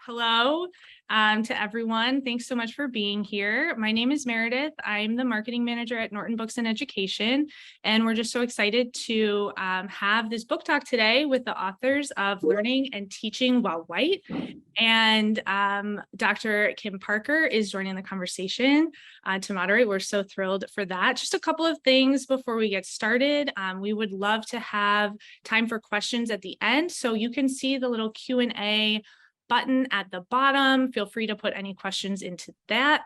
Hello to everyone. Thanks so much for being here. My name is Meredith. I'm the marketing manager at Norton Books and Education, and we're just so excited to have this book talk today with the authors of Learning and Teaching While White. And Dr. Kim Parker is joining the conversation to moderate. We're so thrilled for that. Just a couple of things before we get started. We would love to have time for questions at the end. So you can see the little Q&A button at the bottom. Feel free to put any questions into that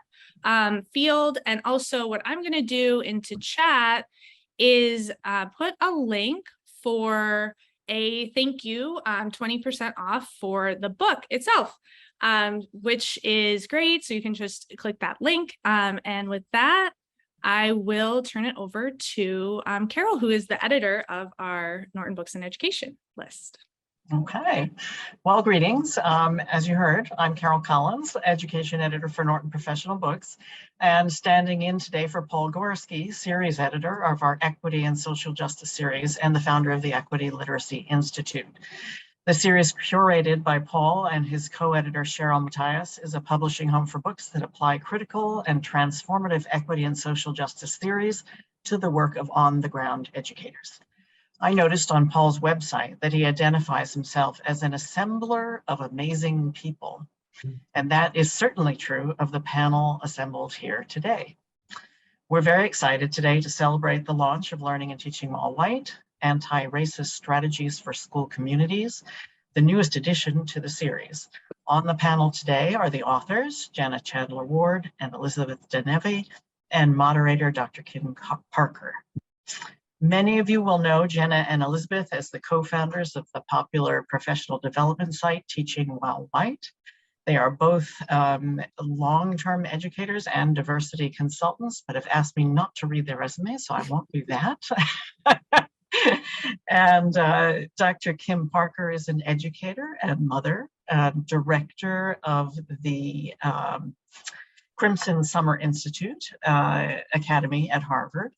field. And also what I'm going to do into chat is put a link for a thank you, 20% off for the book itself, which is great. So you can just click that link. And with that, I will turn it over to Carol, who is the editor of our Norton Books and Education list. Okay, well, greetings. As you heard, I'm Carol Collins, education editor for Norton Professional Books, and standing in today for Paul Gorsky, series editor of our Equity and Social Justice series and the founder of the Equity Literacy Institute. The series, curated by Paul and his co-editor Cheryl Matthias, is a publishing home for books that apply critical and transformative equity and social justice theories to the work of on-the-ground educators. I noticed on Paul's website that he identifies himself as an assembler of amazing people. And that is certainly true of the panel assembled here today. We're very excited today to celebrate the launch of Learning and Teaching While White, Anti-Racist Strategies for School Communities, the newest addition to the series. On the panel today are the authors, Jenna Chandler-Ward and Elizabeth Denevi, and moderator Dr. Kim Parker. Many of you will know Jenna and Elizabeth as the co-founders of the popular professional development site Teaching While White. They are both long-term educators and diversity consultants, but have asked me not to read their resumes, so I won't do that. And Dr. Kim Parker is an educator and mother, director of the Crimson Summer Institute Academy at Harvard,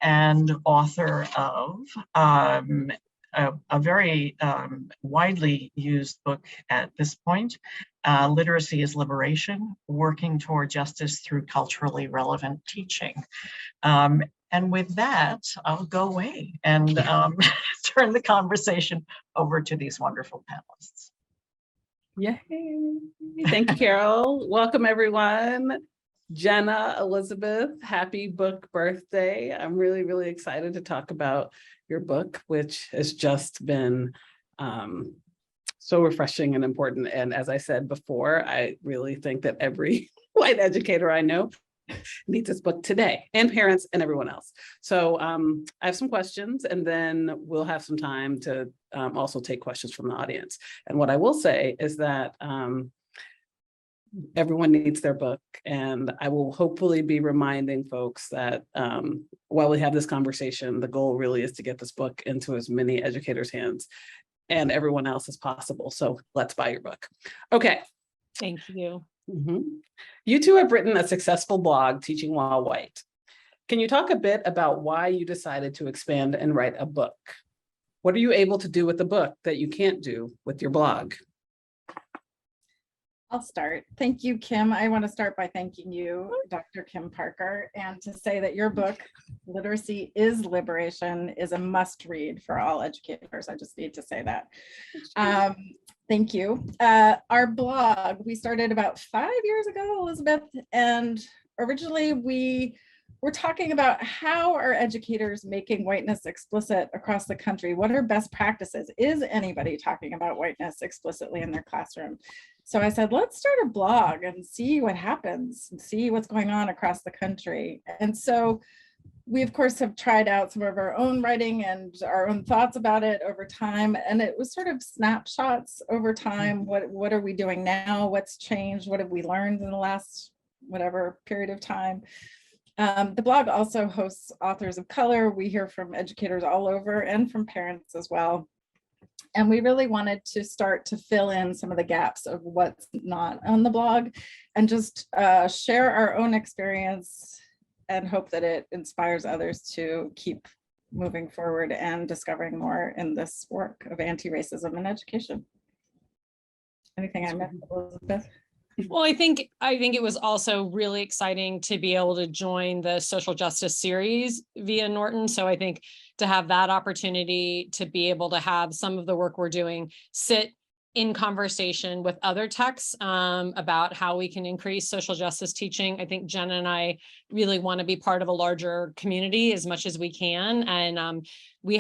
and author of a very widely used book at this point, Literacy is Liberation, Working Toward Justice Through Culturally Relevant Teaching. And with that, I'll go away and turn the conversation over to these wonderful panelists. Yay. Thank you, Carol. Welcome, everyone. Jenna, Elizabeth, happy book birthday. I'm really, really excited to talk about your book, which has just been so refreshing and important. And as I said before, I really think that every white educator I know needs this book today, and parents and everyone else. So I have some questions, and then we'll have some time to also take questions from the audience. And what I will say is that everyone needs their book, and I will hopefully be reminding folks that while we have this conversation, the goal really is to get this book into as many educators' hands and everyone else as possible. So let's buy your book. Okay. Thank you. You two have written a successful blog, Teaching While White. Can you talk a bit about why you decided to expand and write a book? What are you able to do with the book that you can't do with your blog? I'll start. Thank you, Kim. I want to start by thanking you, Dr. Kim Parker, and to say that your book, Literacy is Liberation, is a must read for all educators. I just need to say that. Thank you. Our blog, we started about 5 years ago, Elizabeth, and originally we were talking about how are educators making whiteness explicit across the country? What are best practices? Is anybody talking about whiteness explicitly in their classroom? So I said, let's start a blog and see what happens and see what's going on across the country. And so we, of course, have tried out some of our own writing and our own thoughts about it over time. And it was sort of snapshots over time. What are we doing now? What's changed? What have we learned in the last whatever period of time? The blog also hosts authors of color. We hear from educators all over and from parents as well. And we really wanted to start to fill in some of the gaps of what's not on the blog and just share our own experience and hope that it inspires others to keep moving forward and discovering more in this work of anti-racism in education. Anything I missed, Elizabeth? Well, I think it was also really exciting to be able to join the social justice series via Norton. So I think to have that opportunity to be able to have some of the work we're doing sit in conversation with other texts about how we can increase social justice teaching. I think Jenna and I really want to be part of a larger community as much as we can. And we've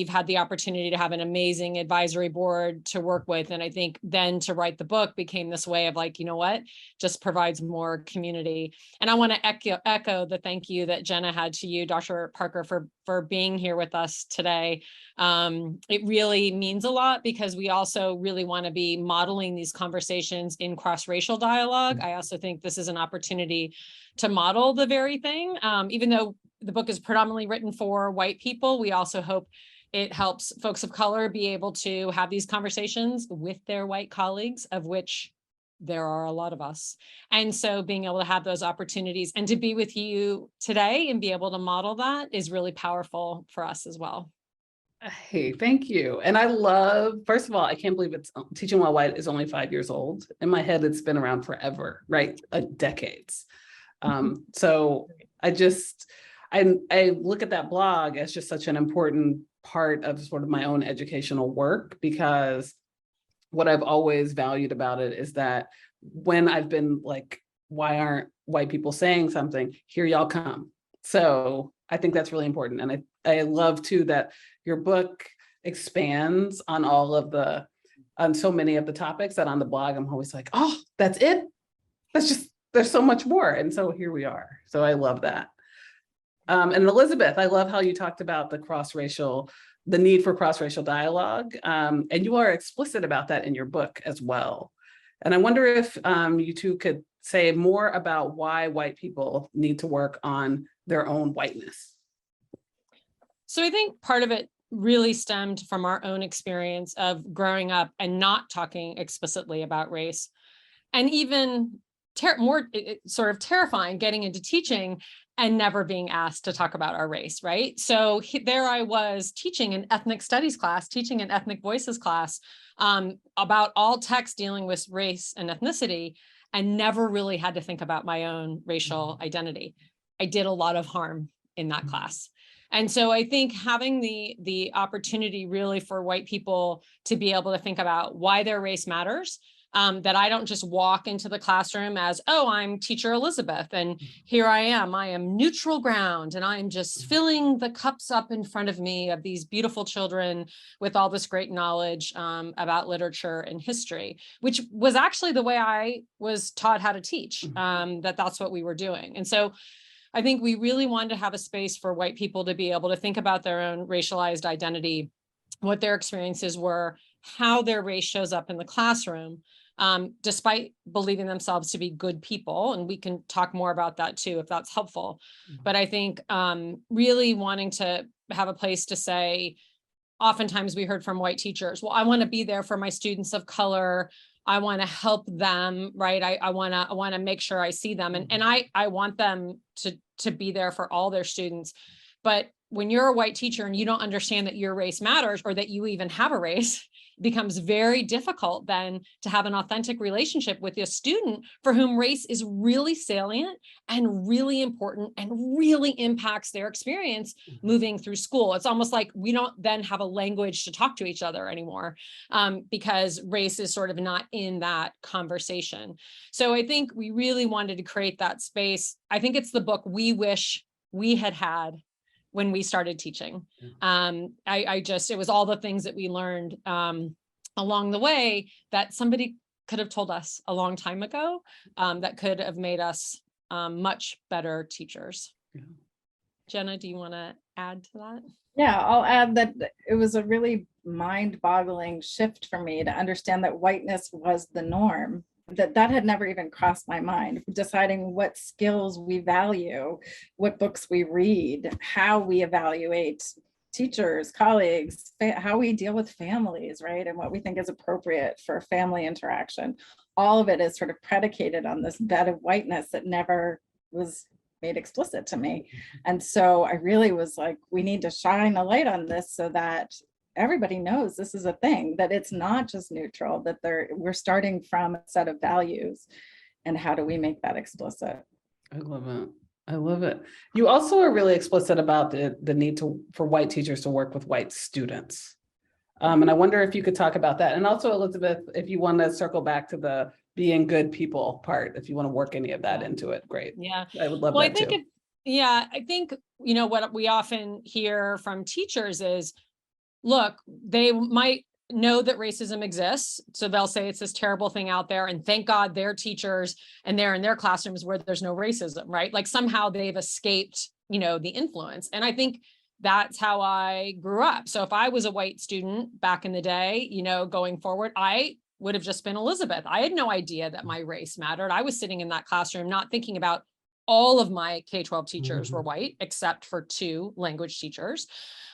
had the opportunity to have an amazing advisory board to work with. And I think then to write the book became this way of like, you know what, just provides more community. And I want to echo the thank you that Jenna had to you, Dr. Parker, for being here with us today. It really means a lot because we also really want to be modeling these conversations in cross-racial dialogue. I also think this is an opportunity to model the very thing. Even though the book is predominantly written for white people, we also hope it helps folks of color be able to have these conversations with their white colleagues, of which there are a lot of us. And so being able to have those opportunities and to be with you today and be able to model that is really powerful for us as well. Hey, thank you. And I love, first of all, I can't believe it's Teaching While White is only 5 years old. In my head, it's been around forever, right? Decades. So I look at that blog as just such an important part of sort of my own educational work, because what I've always valued about it is that when I've been like, why aren't white people saying something? Here y'all come. So I think that's really important. And I love too that your book expands on on so many of the topics that on the blog, I'm always like, oh, that's it? There's so much more. And so here we are. So I love that. And Elizabeth, I love how you talked about the need for cross-racial dialogue. And you are explicit about that in your book as well. And I wonder if you two could say more about why white people need to work on their own whiteness. So I think part of it really stemmed from our own experience of growing up and not talking explicitly about race, and even more sort of terrifying getting into teaching and never being asked to talk about our race, right? So there I was teaching an ethnic studies class, teaching an ethnic voices class about all texts dealing with race and ethnicity, and never really had to think about my own racial identity. I did a lot of harm in that class. And so I think having the opportunity really for white people to be able to think about why their race matters, that I don't just walk into the classroom as, oh, I'm teacher Elizabeth, and here I am neutral ground, and I'm just filling the cups up in front of me of these beautiful children with all this great knowledge about literature and history, which was actually the way I was taught how to teach, that's what we were doing. And so I think we really wanted to have a space for white people to be able to think about their own racialized identity, what their experiences were, how their race shows up in the classroom, despite believing themselves to be good people. And we can talk more about that too, if that's helpful. But I think really wanting to have a place to say, oftentimes we heard from white teachers, well, I want to be there for my students of color. I want to help them, right? I want to make sure I see them. And I want them to be there for all their students. But when you're a white teacher and you don't understand that your race matters, or that you even have a race, it becomes very difficult then to have an authentic relationship with a student for whom race is really salient and really important and really impacts their experience moving through school. It's almost like we don't then have a language to talk to each other anymore, because race is sort of not in that conversation. So I think we really wanted to create that space. I think it's the book we wish we had when we started teaching. It was all the things that we learned along the way that somebody could have told us a long time ago, that could have made us much better teachers. Yeah. Jenna, do you want to add to that? Yeah, I'll add that it was a really mind-boggling shift for me to understand that whiteness was the norm. That had never even crossed my mind. Deciding what skills we value, what books we read, how we evaluate teachers, colleagues, how we deal with families, right? And what we think is appropriate for family interaction. All of it is sort of predicated on this bed of whiteness that never was made explicit to me. And so I really was like, we need to shine a light on this so that everybody knows this is a thing, that it's not just neutral, that we're starting from a set of values. And how do we make that explicit? I love it. I love it. You also are really explicit about the need for white teachers to work with white students. And I wonder if you could talk about that. And also, Elizabeth, if you want to circle back to the being good people part, if you want to work any of that into it, great. Yeah. I would love Well, that I think too. I think, what we often hear from teachers is, look, they might know that racism exists. So they'll say it's this terrible thing out there. And thank God they're teachers and they're in their classrooms where there's no racism, right? Like somehow they've escaped, the influence. And I think that's how I grew up. So if I was a white student back in the day, going forward, I would have just been Elizabeth. I had no idea that my race mattered. I was sitting in that classroom, not thinking about all of my K-12 teachers were white, except for 2 language teachers.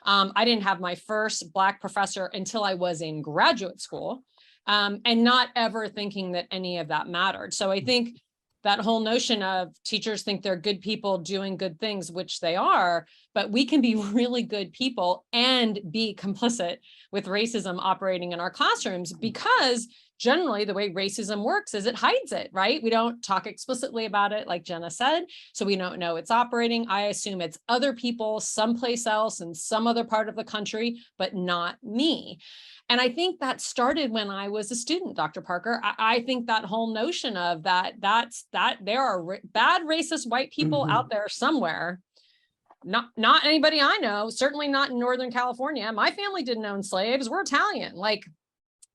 I didn't have my first Black professor until I was in graduate school, and not ever thinking that any of that mattered. So I think that whole notion of teachers think they're good people doing good things, which they are, but we can be really good people and be complicit with racism operating in our classrooms, because generally the way racism works is it hides it, right? We don't talk explicitly about it, like Jenna said, so we don't know it's operating. I assume it's other people someplace else in some other part of the country, but not me. And I think that started when I was a student, Dr. Parker. I think that whole notion of that there are bad racist white people out there somewhere. Not anybody I know, certainly not in Northern California. My family didn't own slaves. We're Italian. Like,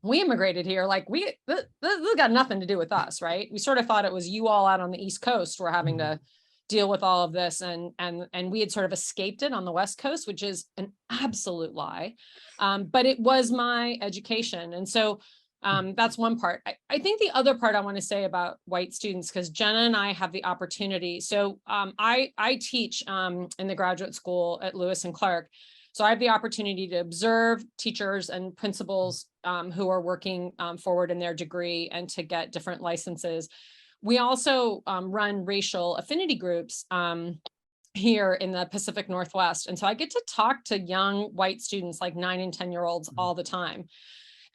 we immigrated here. Like, this got nothing to do with us, right? We sort of thought it was you all out on the East Coast were having to deal with all of this, and we had sort of escaped it on the West Coast, which is an absolute lie. But it was my education. And so that's one part. I think the other part I want to say about white students, because Jenna and I have the opportunity. So I teach in the graduate school at Lewis and Clark. So I have the opportunity to observe teachers and principals who are working forward in their degree and to get different licenses. We also run racial affinity groups here in the Pacific Northwest. And so I get to talk to young white students, like 9 and 10-year-olds all the time.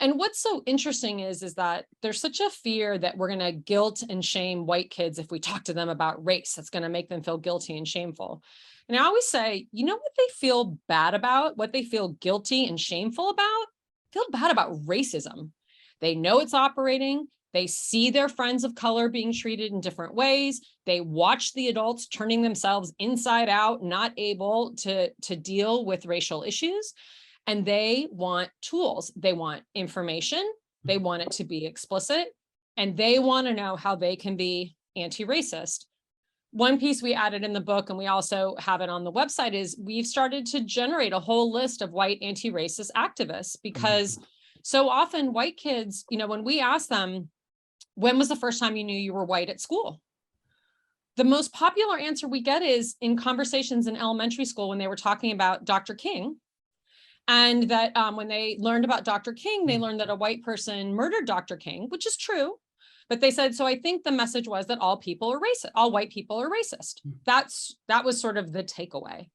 And what's so interesting is that there's such a fear that we're going to guilt and shame white kids if we talk to them about race. That's going to make them feel guilty and shameful. And I always say, what they feel bad about, what they feel guilty and shameful about, feel bad about racism. They know it's operating. They see their friends of color being treated in different ways. They watch the adults turning themselves inside out, not able to deal with racial issues. And they want tools. They want information. They want it to be explicit. And they want to know how they can be anti-racist. One piece we added in the book, and we also have it on the website, is we've started to generate a whole list of white anti-racist activists, because so often white kids, when we ask them, when was the first time you knew you were white at school? The most popular answer we get is in conversations in elementary school when they were talking about Dr. King. And that when they learned about Dr. King, they learned that a white person murdered Dr. King, which is true. But they said, so I think the message was that all people are racist, all white people are racist. That was sort of the takeaway.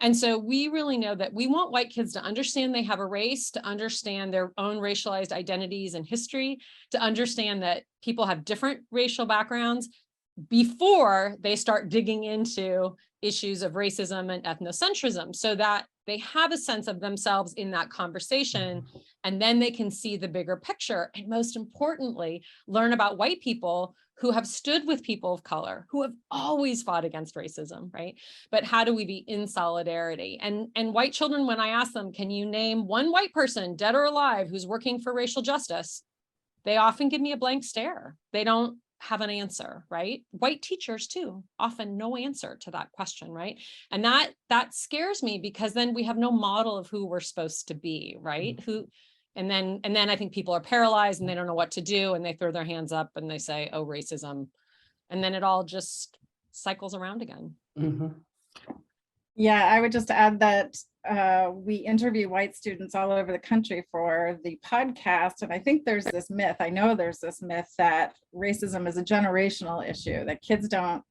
And so we really know that we want white kids to understand they have a race, to understand their own racialized identities and history, to understand that people have different racial backgrounds before they start digging into issues of racism and ethnocentrism, so that they have a sense of themselves in that conversation, and then they can see the bigger picture. And most importantly, learn about white people who have stood with people of color, who have always fought against racism, right? But how do we be in solidarity? And white children, when I ask them, can you name one white person, dead or alive, who's working for racial justice? They often give me a blank stare. They don't have an answer, right? White teachers too, often no answer to that question, right? And that scares me, because then we have no model of who we're supposed to be, right? And then I think people are paralyzed and they don't know what to do, and they throw their hands up and they say, oh, racism. And then it all just cycles around again. Yeah, I would just add that we interview white students all over the country for the podcast. And I think there's this myth, I know there's this myth that racism is a generational issue, that kids don't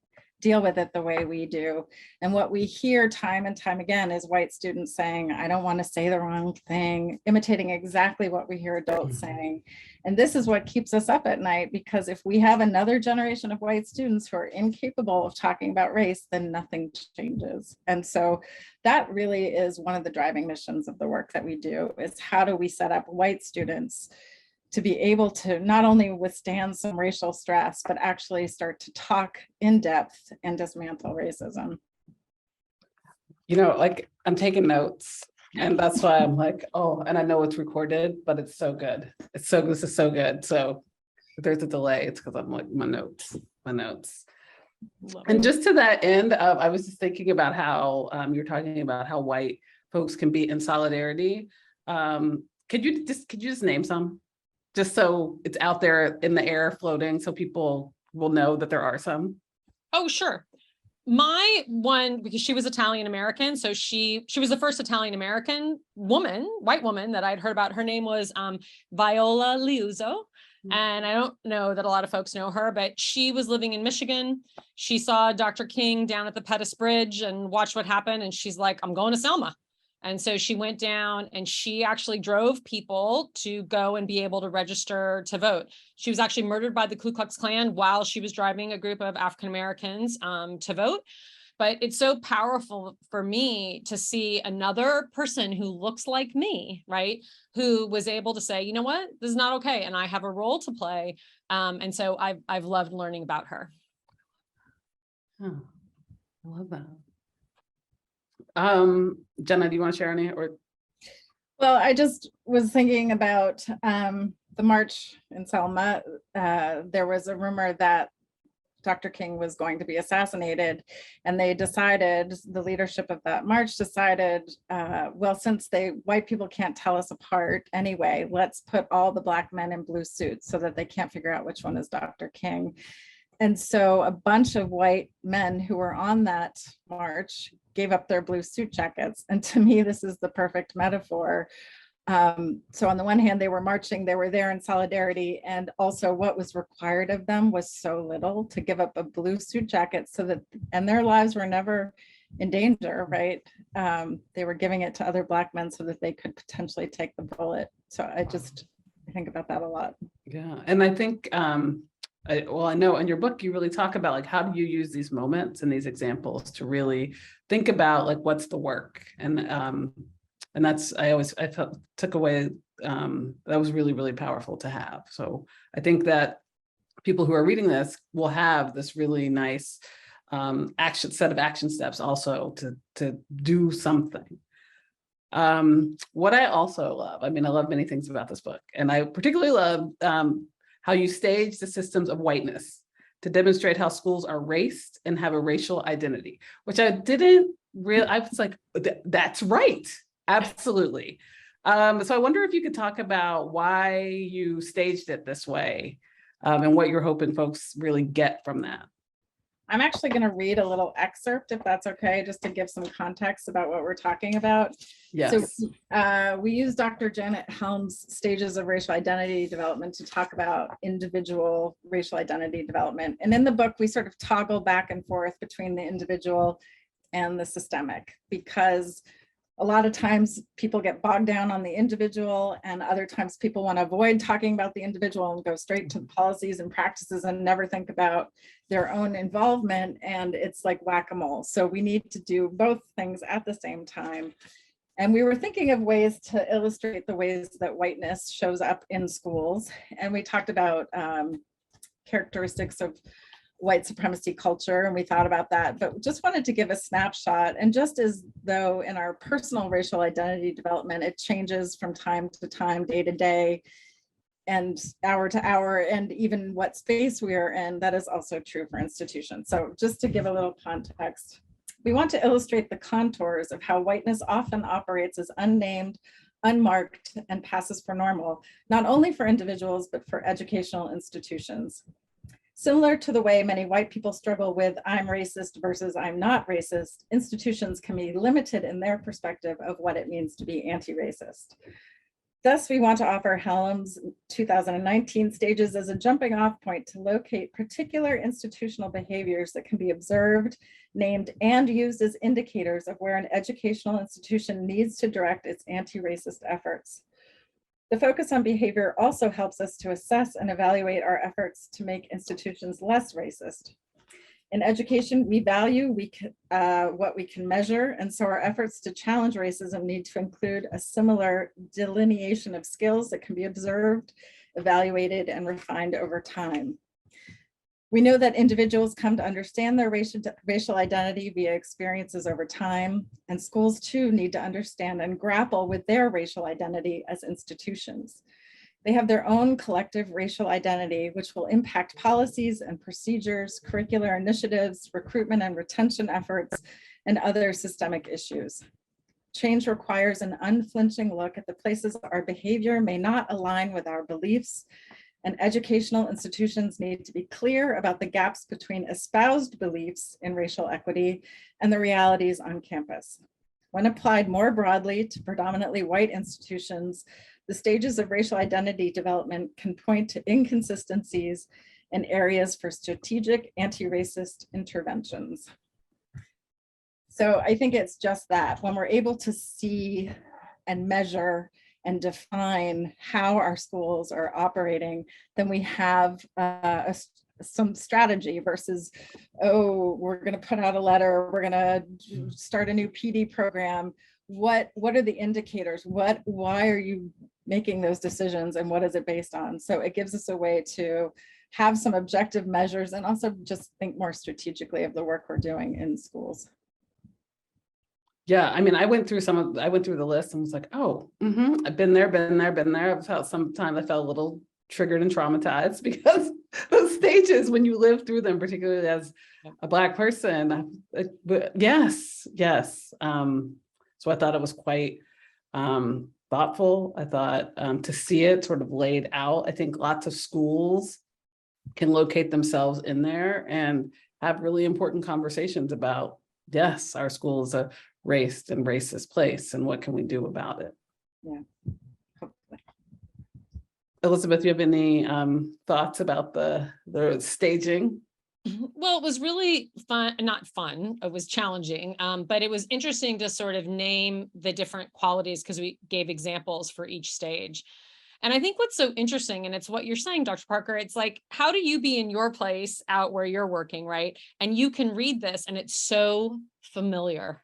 deal with it the way we do. And what we hear time and time again is white students saying, I don't want to say the wrong thing, imitating exactly what we hear adults saying. And this is what keeps us up at night, because if we have another generation of white students who are incapable of talking about race, then nothing changes. And so that really is one of the driving missions of the work that we do, is how do we set up white students to be able to not only withstand some racial stress, but actually start to talk in depth and dismantle racism. You know, like I'm taking notes, and that's why I'm like, oh, and I know it's recorded, but it's so good. This is so good. So if there's a delay, it's because I'm like, my notes. And just to that end, I was just thinking about how you're talking about how white folks can be in solidarity. Could you just name some? Just so it's out there in the air floating, so people will know that there are some. Oh, sure. My one, because she was Italian American, so she was the first Italian American woman, white woman that I'd heard about. Her name was Viola Lyouzo. And I don't know that a lot of folks know her, but she was living in Michigan. She saw Dr. King down at the Pettus Bridge and watched what happened. And she's like, I'm going to Selma. And so she went down and she actually drove people to go and be able to register to vote. She was actually murdered by the Ku Klux Klan while she was driving a group of African Americans to vote. But it's so powerful for me to see another person who looks like me, right? Who was able to say, you know what, this is not okay. And I have a role to play. And so I've loved learning about her. Oh, I love that. Jenna, do you want to share any? Or well, I just was thinking about the march in Selma. There was a rumor that Dr. King was going to be assassinated, and they decided, the leadership of that march decided, well, since white people can't tell us apart anyway, let's put all the Black men in blue suits so that they can't figure out which one is Dr. King. And so a bunch of white men who were on that march gave up their blue suit jackets. And to me, this is the perfect metaphor. So on the one hand, they were marching, they were there in solidarity, and also what was required of them was so little, to give up a blue suit jacket so that, and their lives were never in danger, right? They were giving it to other Black men so that they could potentially take the bullet. So I think about that a lot. yeah, and I think, I know in your book, you really talk about like, how do you use these moments and these examples to really think about like, what's the work? And that's, I felt took away, that was really, really powerful to have. So I think that people who are reading this will have this really nice set of action steps also to do something. What I also love, I mean, I love many things about this book, and I particularly love how you stage the systems of whiteness to demonstrate how schools are raced and have a racial identity, which I didn't really, I was like, that's right. Absolutely. So I wonder if you could talk about why you staged it this way, and what you're hoping folks really get from that. I'm actually going to read a little excerpt, if that's okay, just to give some context about what we're talking about. Yes. So we use Dr. Janet Helm's stages of racial identity development to talk about individual racial identity development. And in the book, we sort of toggle back and forth between the individual and the systemic, because a lot of times people get bogged down on the individual, and other times people want to avoid talking about the individual and go straight to policies and practices and never think about their own involvement. And it's like whack-a-mole. So we need to do both things at the same time. And we were thinking of ways to illustrate the ways that whiteness shows up in schools. And we talked about characteristics of white supremacy culture, and we thought about that, but just wanted to give a snapshot. And just as though in our personal racial identity development, it changes from time to time, day to day, and hour to hour, and even what space we are in, that is also true for institutions. So just to give a little context, we want to illustrate the contours of how whiteness often operates as unnamed, unmarked, and passes for normal, not only for individuals, but for educational institutions. Similar to the way many white people struggle with I'm racist versus I'm not racist, institutions can be limited in their perspective of what it means to be anti-racist. Thus, we want to offer Hallam's 2019 stages as a jumping off point to locate particular institutional behaviors that can be observed, named, and used as indicators of where an educational institution needs to direct its anti-racist efforts. The focus on behavior also helps us to assess and evaluate our efforts to make institutions less racist. In education, we value what we can measure, and so our efforts to challenge racism need to include a similar delineation of skills that can be observed, evaluated, and refined over time. We know that individuals come to understand their racial identity via experiences over time, and schools too need to understand and grapple with their racial identity as institutions. They have their own collective racial identity, which will impact policies and procedures, curricular initiatives, recruitment and retention efforts, and other systemic issues. Change requires an unflinching look at the places our behavior may not align with our beliefs, and educational institutions need to be clear about the gaps between espoused beliefs in racial equity and the realities on campus. When applied more broadly to predominantly white institutions, the stages of racial identity development can point to inconsistencies and areas for strategic anti-racist interventions. So I think it's just that when we're able to see and measure and define how our schools are operating, then we have some strategy versus, oh, we're going to put out a letter, we're going to start a new PD program. What are the indicators? Why are you making those decisions, and what is it based on? So it gives us a way to have some objective measures and also just think more strategically of the work we're doing in schools. Yeah, I mean, I went through the list and was like, oh, I've been there. I've felt sometimes I felt a little triggered and traumatized because those stages, when you live through them, particularly as a Black person, but yes. So I thought it was quite thoughtful. I thought to see it sort of laid out. I think lots of schools can locate themselves in there and have really important conversations about, yes, our school is a racist and racist place, and what can we do about it? Yeah, hopefully. Elizabeth, you have any thoughts about the staging? Well, it was really fun, not fun, it was challenging, but it was interesting to sort of name the different qualities because we gave examples for each stage. And I think what's so interesting, and it's what you're saying, Dr. Parker, it's like, how do you be in your place out where you're working, right? And you can read this and it's so familiar.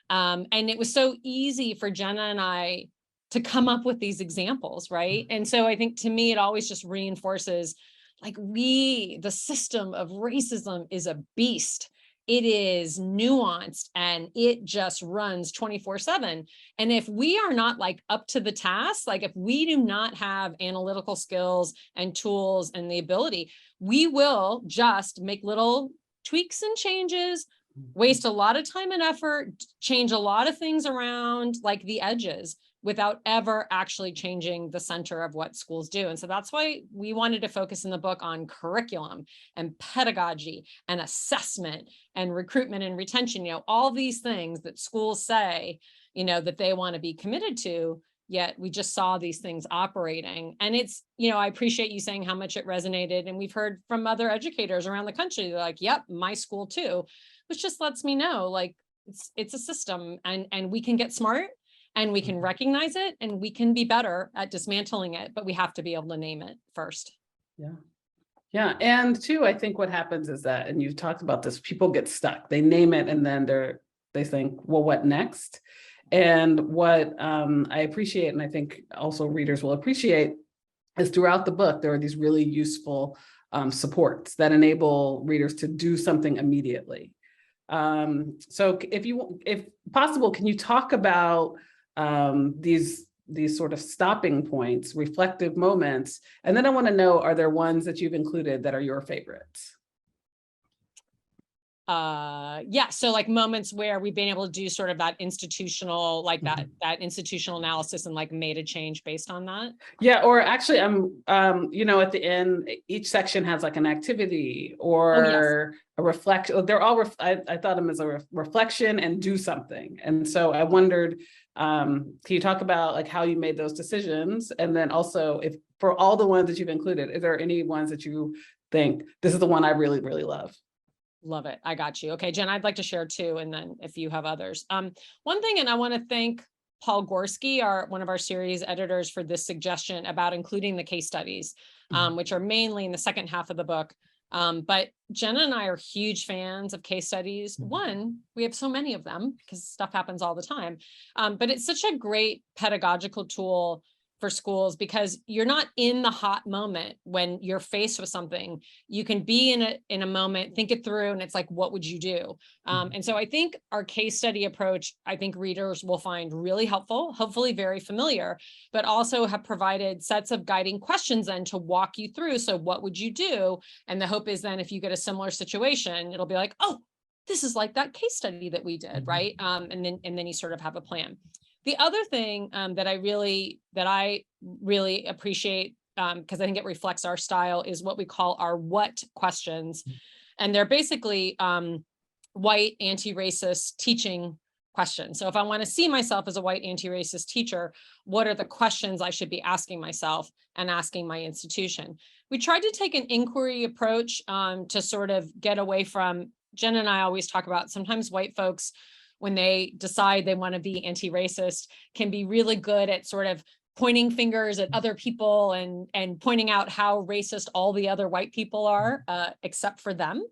And it was so easy for Jenna and I to come up with these examples, right? And so I think to me, it always just reinforces like the system of racism is a beast. It is nuanced and it just runs 24/7. And if we are not like up to the task, like if we do not have analytical skills and tools and the ability, we will just make little tweaks and changes, waste a lot of time and effort, change a lot of things around like the edges without ever actually changing the center of what schools do. And so that's why we wanted to focus in the book on curriculum and pedagogy and assessment and recruitment and retention, all these things that schools say, that they want to be committed to, yet we just saw these things operating. And it's, I appreciate you saying how much it resonated. And we've heard from other educators around the country, they're like, yep, my school too, which just lets me know like it's a system and we can get smart. And we can recognize it and we can be better at dismantling it, but we have to be able to name it first. Yeah. And two, I think what happens is that, and you've talked about this, people get stuck. They name it and then they think, well, what next? And what I appreciate, and I think also readers will appreciate, is throughout the book, there are these really useful supports that enable readers to do something immediately. So if possible, can you talk about these sort of stopping points, reflective moments? And then I want to know, are there ones that you've included that are your favorites? Yeah. So like moments where we've been able to do sort of that institutional, like that institutional analysis and like made a change based on that. Yeah. Or actually I'm, at the end, each section has like an activity or a reflection. They're all, I thought them as a reflection and do something. And so I wondered, Can you talk about like how you made those decisions? And then also, if for all the ones that you've included, is there any ones that you think this is the one I really, really love? Love it. I got you. Okay, Jen, I'd like to share too, and then if you have others. One thing, and I want to thank Paul Gorsky, one of our series editors, for this suggestion about including the case studies, which are mainly in the second half of the book. But Jenna and I are huge fans of case studies. One, we have so many of them because stuff happens all the time. But it's such a great pedagogical tool for schools because you're not in the hot moment when you're faced with something. You can be in a moment, think it through, and it's like, what would you do? And so I think our case study approach, I think readers will find really helpful, hopefully very familiar, but also have provided sets of guiding questions then to walk you through. So what would you do? And the hope is then if you get a similar situation, it'll be like, oh, this is like that case study that we did, right? And then you sort of have a plan. The other thing that I really appreciate, because I think it reflects our style, is what we call our what questions. And they're basically white anti-racist teaching questions. So if I want to see myself as a white anti-racist teacher, what are the questions I should be asking myself and asking my institution? We tried to take an inquiry approach to sort of get away from, Jen and I always talk about sometimes white folks, when they decide they want to be anti-racist, can be really good at sort of pointing fingers at other people and pointing out how racist all the other white people are, except for them.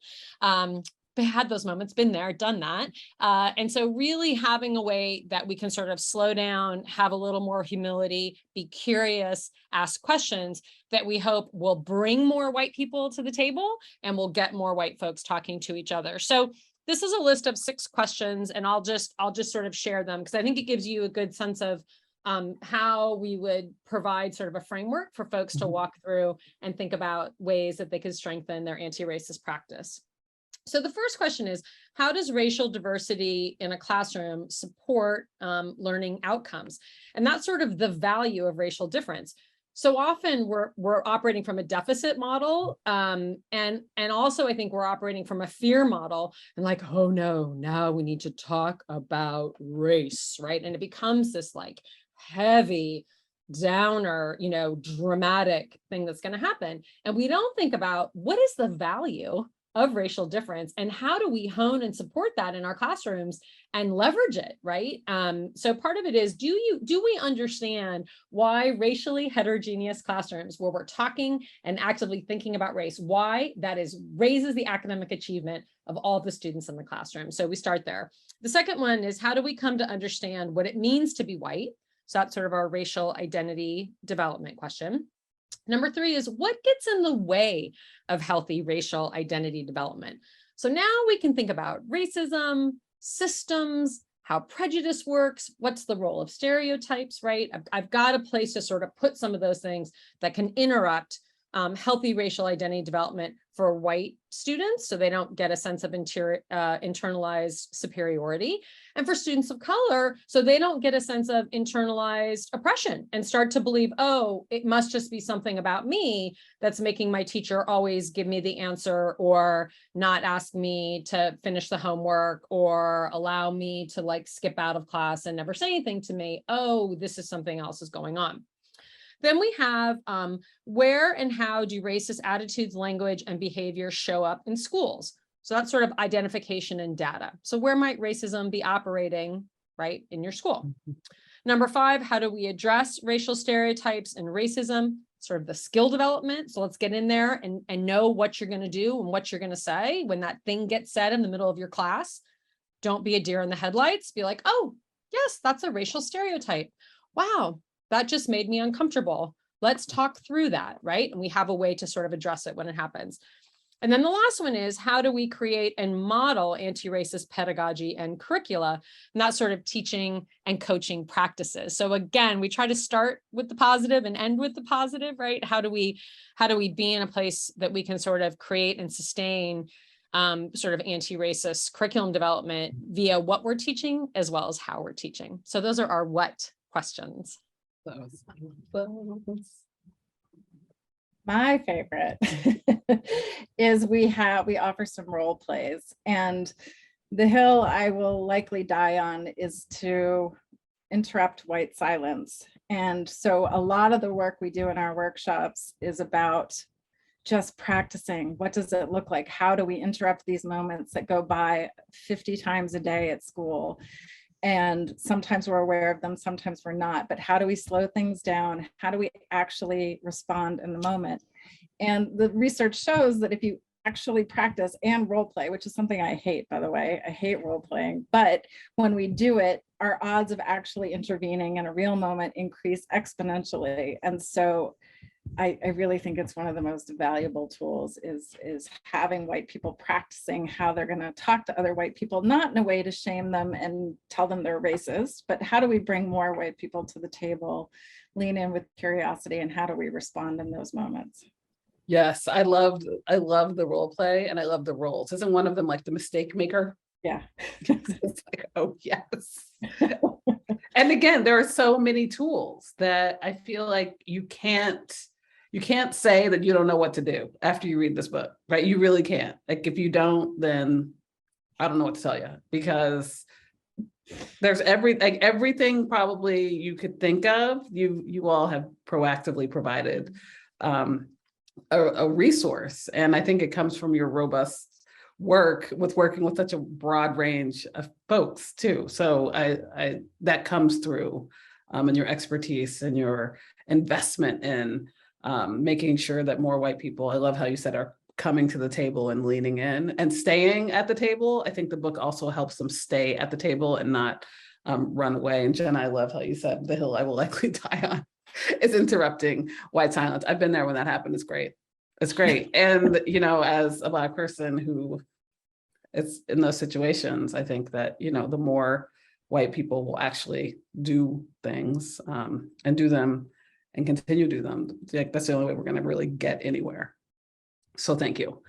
They had those moments, been there, done that. And so really having a way that we can sort of slow down, have a little more humility, be curious, ask questions that we hope will bring more white people to the table and will get more white folks talking to each other. So this is a list of 6 questions, and I'll just sort of share them because I think it gives you a good sense of how we would provide sort of a framework for folks to walk through and think about ways that they could strengthen their anti-racist practice. So the first question is, how does racial diversity in a classroom support learning outcomes? And that's sort of the value of racial difference. So often we're operating from a deficit model, and also I think we're operating from a fear model, and like, oh no, now we need to talk about race, right? And it becomes this like heavy downer, dramatic thing that's going to happen, and we don't think about what is the value of racial difference and how do we hone and support that in our classrooms and leverage it, right? So part of it is, do we understand why racially heterogeneous classrooms where we're talking and actively thinking about race, why that raises the academic achievement of all the students in the classroom? So we start there. The second one is, how do we come to understand what it means to be white? So that's sort of our racial identity development question. Number 3 is, what gets in the way of healthy racial identity development? So now we can think about racism, systems, how prejudice works, what's the role of stereotypes, right? I've got a place to sort of put some of those things that can interrupt healthy racial identity development for white students, so they don't get a sense of internalized superiority, and for students of color, so they don't get a sense of internalized oppression and start to believe, oh, it must just be something about me that's making my teacher always give me the answer or not ask me to finish the homework or allow me to like skip out of class and never say anything to me. Oh, this is something else is going on. Then we have where and how do racist attitudes, language, and behavior show up in schools? So that's sort of identification and data. So where might racism be operating, right, in your school? Number 5, how do we address racial stereotypes and racism? Sort of the skill development. So let's get in there and know what you're going to do and what you're going to say when that thing gets said in the middle of your class. Don't be a deer in the headlights. Be like, oh, yes, that's a racial stereotype. Wow. That just made me uncomfortable. Let's talk through that, right? And we have a way to sort of address it when it happens. And then the last one is, how do we create and model anti-racist pedagogy and curricula, and that sort of teaching and coaching practices? So again, we try to start with the positive and end with the positive, right? How do we be in a place that we can sort of create and sustain sort of anti-racist curriculum development via what we're teaching as well as how we're teaching? So those are our what questions. My favorite is we offer some role plays, and the hill I will likely die on is to interrupt white silence. And so a lot of the work we do in our workshops is about just practicing. What does it look like? How do we interrupt these moments that go by 50 times a day at school? And sometimes we're aware of them, sometimes we're not, but how do we slow things down? How do we actually respond in the moment? And the research shows that if you actually practice and role play, which is something I hate, by the way, I hate role playing, but when we do it, our odds of actually intervening in a real moment increase exponentially. And so I really think it's one of the most valuable tools is having white people practicing how they're going to talk to other white people, not in a way to shame them and tell them they're racist, but how do we bring more white people to the table, lean in with curiosity, and how do we respond in those moments? Yes, I love the role play, and I love the roles. Isn't one of them like the mistake maker? Yeah. It's like, oh yes. And again, there are so many tools that I feel like you can't say that you don't know what to do after you read this book, right? You really can't. Like if you don't, then I don't know what to tell you, because there's everything probably you could think of, you all have proactively provided a resource. And I think it comes from your robust work with working with such a broad range of folks too. So I that comes through in your expertise and your investment in making sure that more white people, I love how you said, are coming to the table and leaning in and staying at the table. I think the book also helps them stay at the table and not run away. And Jenna, I love how you said the hill I will likely die on is interrupting white silence. I've been there when that happened. It's great. It's great. And, you know, as a Black person who is in those situations, I think that, you know, the more white people will actually do things and do them and continue to do them, like, that's the only way we're going to really get anywhere. So thank you.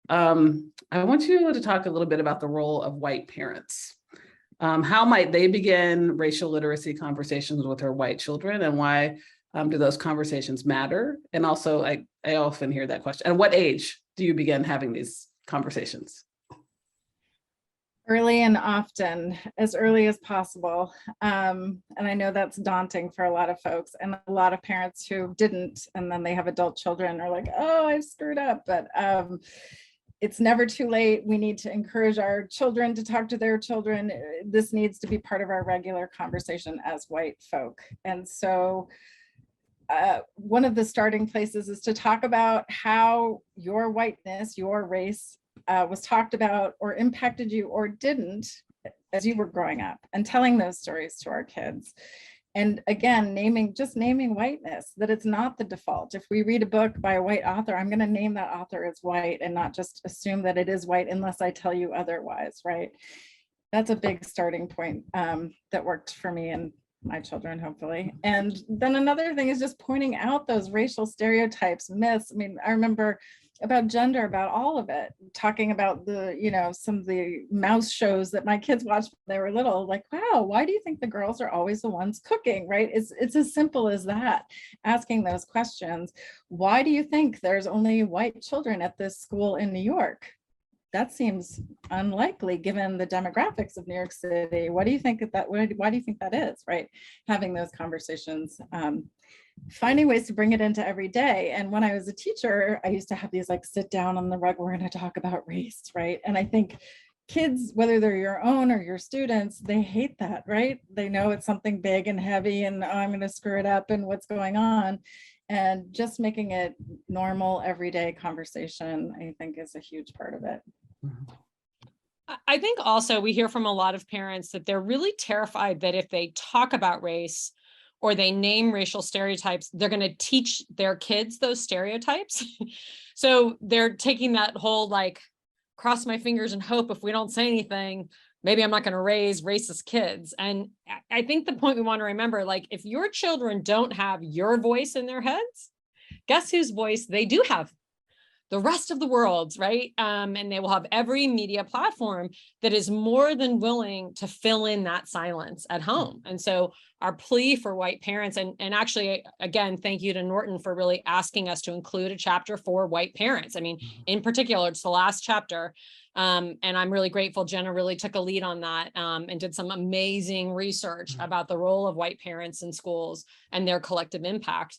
I want you to talk a little bit about the role of white parents. How might they begin racial literacy conversations with their white children, and why do those conversations matter? And also, I often hear that question. At what age do you begin having these conversations? Early and often, as early as possible. And I know that's daunting for a lot of folks, and a lot of parents who didn't, and then they have adult children are like, oh, I've screwed up. But it's never too late. We need to encourage our children to talk to their children. This needs to be part of our regular conversation as white folk. And so one of the starting places is to talk about how your whiteness, your race, was talked about or impacted you or didn't as you were growing up, and telling those stories to our kids. And again, naming whiteness, that it's not the default. If we read a book by a white author, I'm going to name that author as white and not just assume that it is white unless I tell you otherwise, right? That's a big starting point that worked for me and my children, hopefully. And then another thing is just pointing out those racial stereotypes, myths. I mean, I remember about gender, about all of it, talking about the, you know, some of the mouse shows that my kids watched when they were little, like, wow, why do you think the girls are always the ones cooking, right? It's as simple as that, asking those questions. Why do you think there's only white children at this school in New York? That seems unlikely given the demographics of New York City. What do you think why do you think that is, right? Having those conversations, finding ways to bring it into every day. And when I was a teacher, I used to have these like sit down on the rug, we're going to talk about race, right? And I think kids, whether they're your own or your students, they hate that, right? They know it's something big and heavy and, oh, I'm going to screw it up and what's going on. And just making it normal, everyday conversation, I think, is a huge part of it. I think also we hear from a lot of parents that they're really terrified that if they talk about race or they name racial stereotypes, they're going to teach their kids those stereotypes. So they're taking that whole, like, cross my fingers and hope if we don't say anything, maybe I'm not going to raise racist kids. And I think the point we want to remember, like, if your children don't have your voice in their heads, guess whose voice they do have? The rest of the world's, right? And they will have every media platform that is more than willing to fill in that silence at home. And so our plea for white parents, and actually, again, thank you to Norton for really asking us to include a chapter for white parents. I mean, in particular, it's the last chapter. And I'm really grateful Jenna really took a lead on that and did some amazing research about the role of white parents in schools and their collective impact.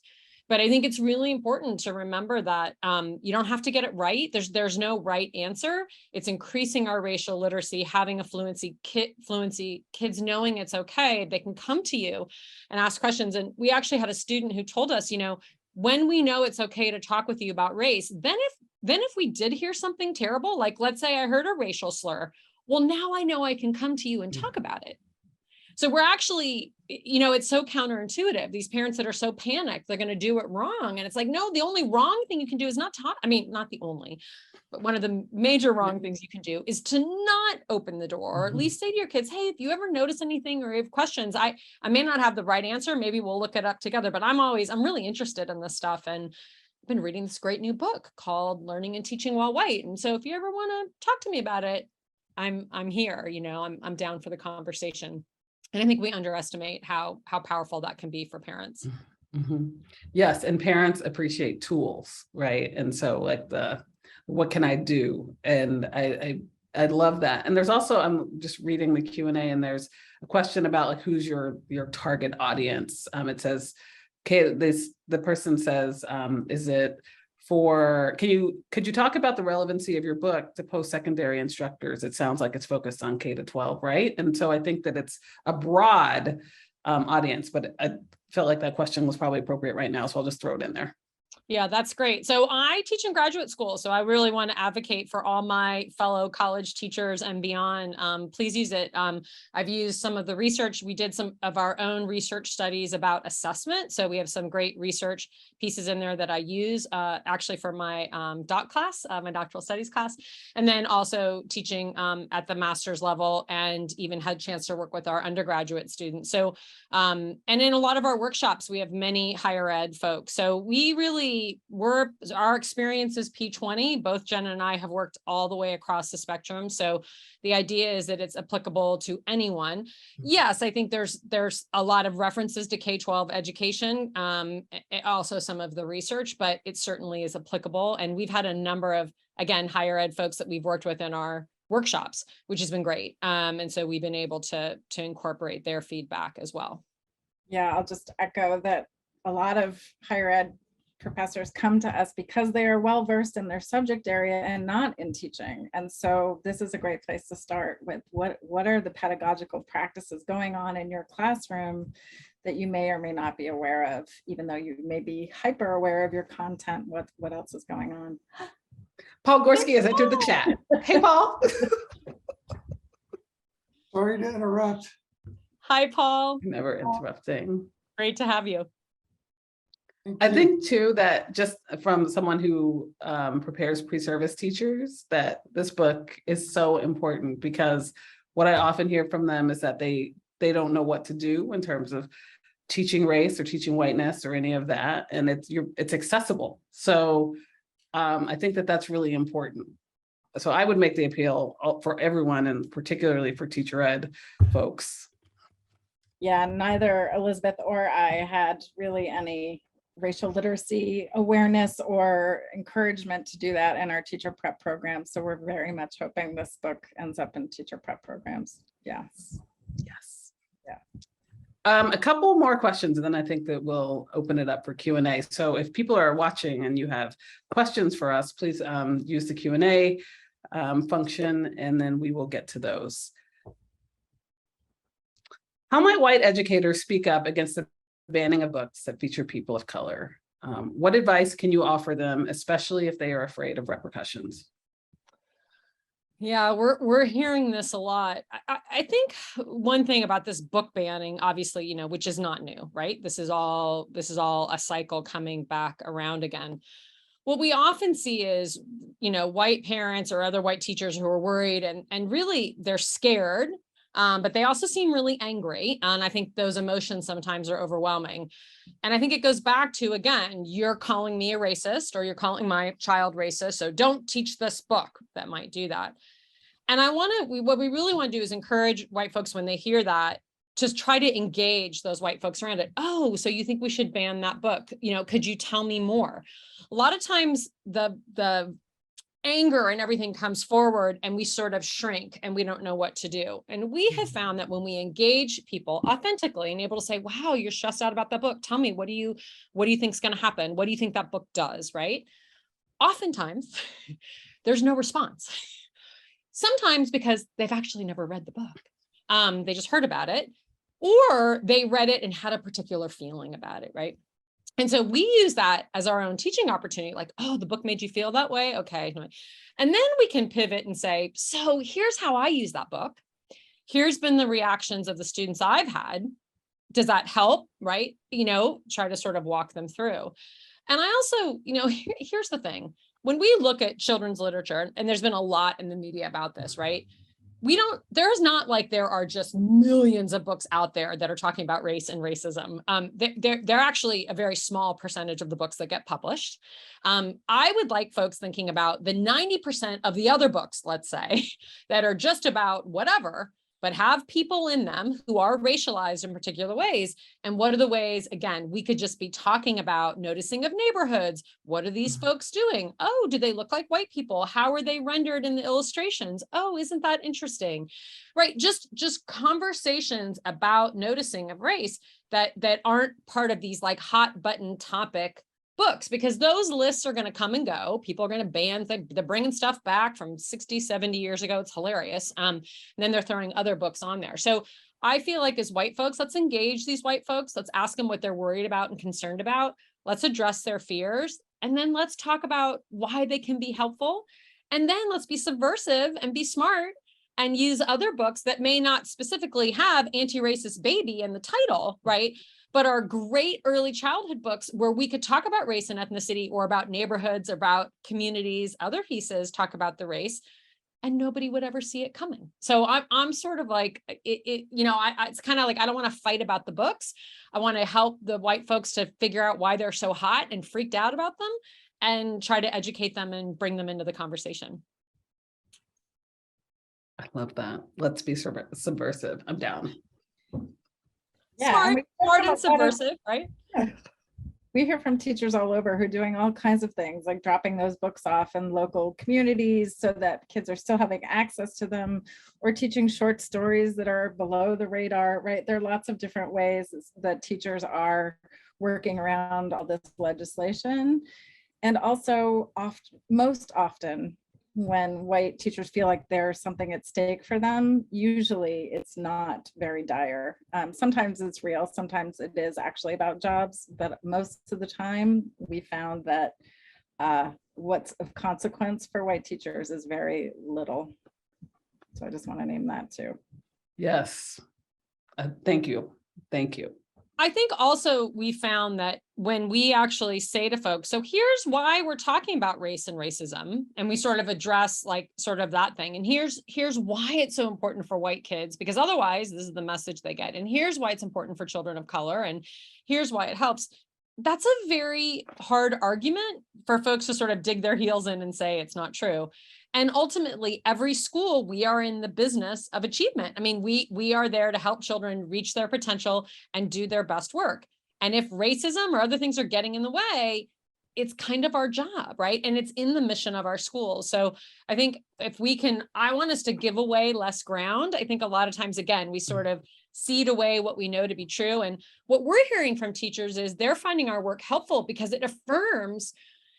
But I think it's really important to remember that you don't have to get it right. There's no right answer. It's increasing our racial literacy, having a fluency, kids knowing it's okay. They can come to you and ask questions. And we actually had a student who told us, when we know it's okay to talk with you about race, then if we did hear something terrible, like let's say I heard a racial slur, well, now I know I can come to you and talk about it. So we're actually, it's so counterintuitive. These parents that are so panicked, they're going to do it wrong. And it's like, no, the only wrong thing you can do is not talk. I mean, not the only, but one of the major wrong things you can do is to not open the door, or at least say to your kids, hey, if you ever notice anything or you have questions, I may not have the right answer. Maybe we'll look it up together, but I'm really interested in this stuff. And I've been reading this great new book called Learning and Teaching While White. And so if you ever want to talk to me about it, I'm here, I'm down for the conversation. And I think we underestimate how powerful that can be for parents. Mm-hmm. Yes, and parents appreciate tools, right? And so like what can I do? And I love that. And there's also, I'm just reading the Q&A, and there's a question about like who's your target audience. It says, okay, the person says, is it for, could you talk about the relevancy of your book to post-secondary instructors? It sounds like it's focused on K-12, right? And so I think that it's a broad audience, but I felt like that question was probably appropriate right now, so I'll just throw it in there. Yeah, that's great. So I teach in graduate school, so I really want to advocate for all my fellow college teachers and beyond. Please use it. I've used some of the research. We did some of our own research studies about assessment. So we have some great research pieces in there that I use actually for my doc class, my doctoral studies class, and then also teaching at the master's level, and even had a chance to work with our undergraduate students. So, and in a lot of our workshops, we have many higher ed folks. So we really, our experience is P20. Both Jenna and I have worked all the way across the spectrum. So the idea is that it's applicable to anyone. Yes, I think there's a lot of references to K-12 education, also some of the research, but it certainly is applicable. And we've had a number of, again, higher ed folks that we've worked with in our workshops, which has been great. And so we've been able to incorporate their feedback as well. Yeah, I'll just echo that a lot of higher ed professors come to us because they are well versed in their subject area and not in teaching. And so this is a great place to start with what are the pedagogical practices going on in your classroom that you may or may not be aware of, even though you may be hyper aware of your content, what else is going on. Paul Gorsky has entered the chat. Hey, Paul. Sorry to interrupt. Hi, Paul. Never interrupting. Great to have you. I think too that just from someone who prepares pre-service teachers, that this book is so important, because what I often hear from them is that they don't know what to do in terms of teaching race or teaching whiteness or any of that, and it's accessible. So I think that that's really important. So I would make the appeal for everyone, and particularly for teacher ed folks. Yeah, neither Elizabeth or I had really any racial literacy awareness or encouragement to do that in our teacher prep program. So we're very much hoping this book ends up in teacher prep programs. Yes. Yes. Yeah. A couple more questions, and then I think that we'll open it up for Q&A. So if people are watching and you have questions for us, please use the Q&A function, and then we will get to those. How might white educators speak up against the banning of books that feature people of color? What advice can you offer them, especially if they are afraid of repercussions? Yeah, we're hearing this a lot. I think one thing about this book banning, obviously, which is not new, right? This is all a cycle coming back around again. What we often see is, white parents or other white teachers who are worried and really they're scared. But they also seem really angry. And I think those emotions sometimes are overwhelming. And I think it goes back to, again, you're calling me a racist, or you're calling my child racist, so don't teach this book that might do that. And what we really want to do is encourage white folks when they hear that, just try to engage those white folks around it. Oh, so you think we should ban that book? Could you tell me more? A lot of times the anger and everything comes forward and we sort of shrink and we don't know what to do. And we have found that when we engage people authentically and able to say, wow, you're stressed out about that book. Tell me, what do you think is going to happen? What do you think that book does? Right? Oftentimes there's no response. Sometimes because they've actually never read the book. They just heard about it, or they read it and had a particular feeling about it. Right? And so we use that as our own teaching opportunity, like, oh, the book made you feel that way. Okay. And then we can pivot and say, so here's how I use that book. Here's been the reactions of the students I've had. Does that help? Right? Try to sort of walk them through. And I also, here's the thing. When we look at children's literature, and there's been a lot in the media about this, right? There's not like there are just millions of books out there that are talking about race and racism. They're actually a very small percentage of the books that get published. I would like folks thinking about the 90% of the other books, let's say, that are just about whatever, but have people in them who are racialized in particular ways. And what are the ways, again, we could just be talking about noticing of neighborhoods. What are these folks doing? Oh, do they look like white people? How are they rendered in the illustrations? Oh, isn't that interesting? Right, just conversations about noticing of race that aren't part of these like hot button topic books, because those lists are going to come and go. People are going to ban, they're bringing stuff back from 60, 70 years ago. It's hilarious. And then they're throwing other books on there. So I feel like as white folks, let's engage these white folks. Let's ask them what they're worried about and concerned about. Let's address their fears. And then let's talk about why they can be helpful. And then let's be subversive and be smart and use other books that may not specifically have anti-racist baby in the title, right? But are great early childhood books where we could talk about race and ethnicity, or about neighborhoods, or about communities, other pieces talk about the race, and nobody would ever see it coming. So I'm sort of like, it's kind of like, I don't want to fight about the books. I want to help the white folks to figure out why they're so hot and freaked out about them, and try to educate them and bring them into the conversation. I love that. Let's be subversive. I'm down. Yeah, Smart and subversive, right? Yeah. We hear from teachers all over who are doing all kinds of things, like dropping those books off in local communities so that kids are still having access to them, or teaching short stories that are below the radar, right? There are lots of different ways that teachers are working around all this legislation. And also most often, when white teachers feel like there's something at stake for them, usually it's not very dire. Sometimes it's real, sometimes it is actually about jobs, but most of the time we found that what's of consequence for white teachers is very little. So I just want to name that too. Yes. Thank you. Thank you. I think also we found that when we actually say to folks, so here's why we're talking about race and racism, and we sort of address like sort of that thing. And here's why it's so important for white kids, because otherwise this is the message they get. And here's why it's important for children of color. And here's why it helps. That's a very hard argument for folks to sort of dig their heels in and say it's not true. And ultimately, every school, we are in the business of achievement. I mean, we are there to help children reach their potential and do their best work. And if racism or other things are getting in the way, it's kind of our job, right? And it's in the mission of our schools. So I think if we can, I want us to give away less ground. I think a lot of times, again, we sort of seed away what we know to be true. And what we're hearing from teachers is they're finding our work helpful because it affirms,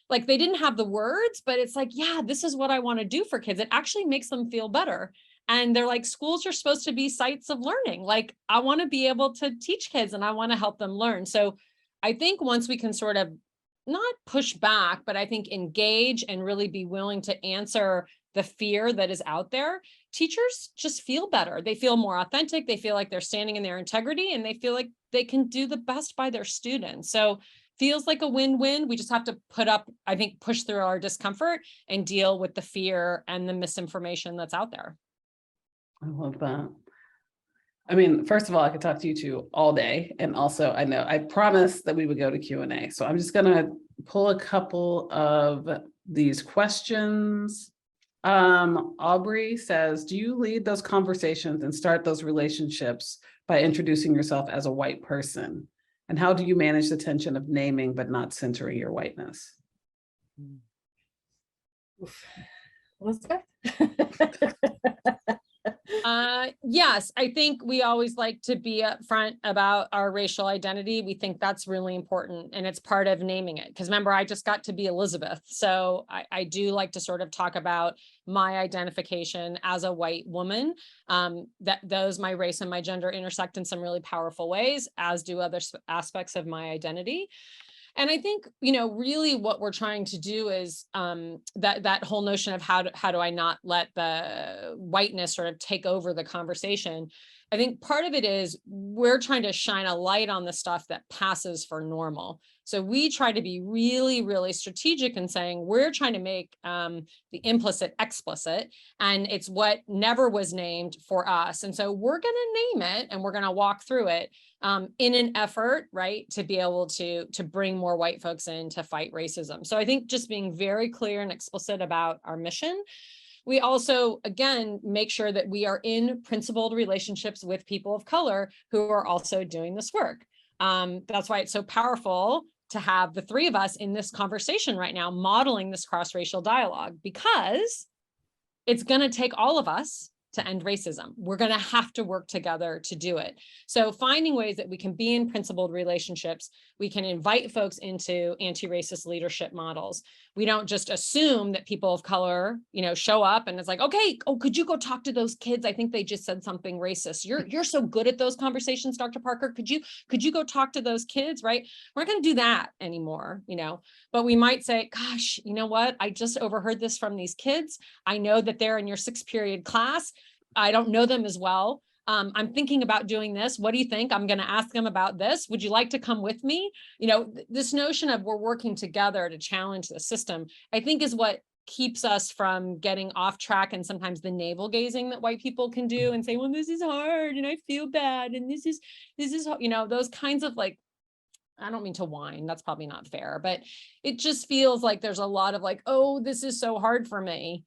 like they didn't have the words, but it's like, yeah, this is what I want to do for kids. It actually makes them feel better. And they're like, schools are supposed to be sites of learning. Like, I want to be able to teach kids and I want to help them learn. So I think once we can sort of not push back, but I think engage and really be willing to answer the fear that is out there, teachers just feel better. They feel more authentic. They feel like they're standing in their integrity, and they feel like they can do the best by their students. So feels like a win-win. We just have to push through our discomfort and deal with the fear and the misinformation that's out there. I love that. I mean, first of all, I could talk to you two all day. And also, I promised that we would go to Q&A. So I'm just going to pull a couple of these questions. Aubrey says, do you lead those conversations and start those relationships by introducing yourself as a white person? And how do you manage the tension of naming but not centering your whiteness? Elizabeth? Yes, I think we always like to be upfront about our racial identity. We think that's really important, and it's part of naming it. Because remember, I just got to be Elizabeth. So I do like to sort of talk about my identification as a white woman, that those, my race and my gender intersect in some really powerful ways, as do other aspects of my identity. And I think, really what we're trying to do is that whole notion of how do I not let the whiteness sort of take over the conversation. I think part of it is we're trying to shine a light on the stuff that passes for normal. So we try to be really, really strategic in saying we're trying to make the implicit explicit, and it's what never was named for us. And so we're going to name it, and we're going to walk through it in an effort, right, to be able to bring more white folks in to fight racism. So I think just being very clear and explicit about our mission. We also, again, make sure that we are in principled relationships with people of color who are also doing this work. That's why it's so powerful to have the three of us in this conversation right now, modeling this cross-racial dialogue, because it's going to take all of us to end racism. We're going to have to work together to do it. So finding ways that we can be in principled relationships, we can invite folks into anti-racist leadership models. We don't just assume that people of color, show up and it's like, okay, oh, could you go talk to those kids? I think they just said something racist. You're so good at those conversations, Dr. Parker. Could you go talk to those kids, right? We're not going to do that anymore, but we might say, gosh, you know what? I just overheard this from these kids. I know that they're in your 6th period class. I don't know them as well. I'm thinking about doing this. What do you think? I'm going to ask them about this. Would you like to come with me? This notion of we're working together to challenge the system, I think, is what keeps us from getting off track, and sometimes the navel gazing that white people can do and say, well, this is hard and I feel bad. And this is, those kinds of, like, I don't mean to whine, that's probably not fair, but it just feels like there's a lot of like, oh, this is so hard for me.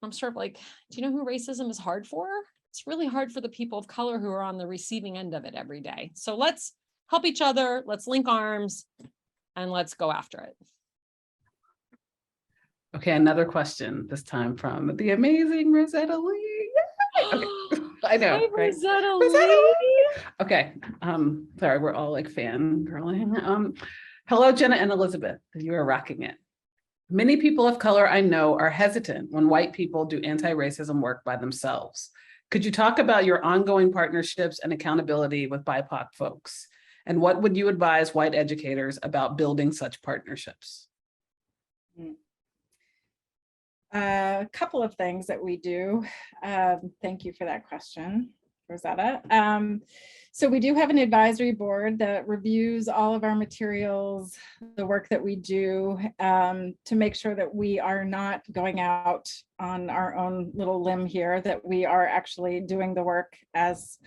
I'm sort of like, do you know who racism is hard for? It's really hard for the people of color who are on the receiving end of it every day. So let's help each other, let's link arms, and let's go after it. Okay, another question, this time from the amazing Rosetta Lee. Okay. I know, Hi, right? Rosetta Rosetta Lee. Lee. Okay, sorry, we're all like fangirling. Hello, Jenna and Elizabeth, you are rocking it. Many people of color I know are hesitant when white people do anti-racism work by themselves. Could you talk about your ongoing partnerships and accountability with BIPOC folks? And what would you advise white educators about building such partnerships? A couple of things that we do. Thank you for that question, Rosetta. So we do have an advisory board that reviews all of our materials, the work that we do, to make sure that we are not going out on our own little limb here, that we are actually doing the work as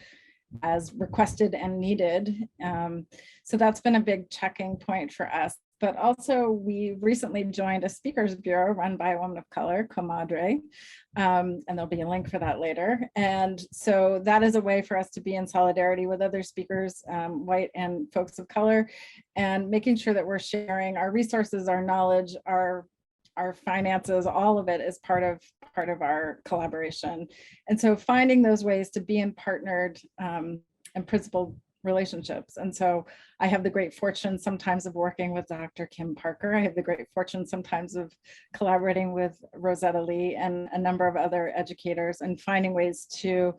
requested and needed. So that's been a big checking point for us. But also, we recently joined a speakers bureau run by a woman of color, Comadre, and there'll be a link for that later. And so that is a way for us to be in solidarity with other speakers, white and folks of color, and making sure that we're sharing our resources, our knowledge, our finances, all of it is part of our collaboration. And so finding those ways to be in partnered and principled relationships. And so I have the great fortune sometimes of working with Dr. Kim Parker. I have the great fortune sometimes of collaborating with Rosetta Lee and a number of other educators, and finding ways to,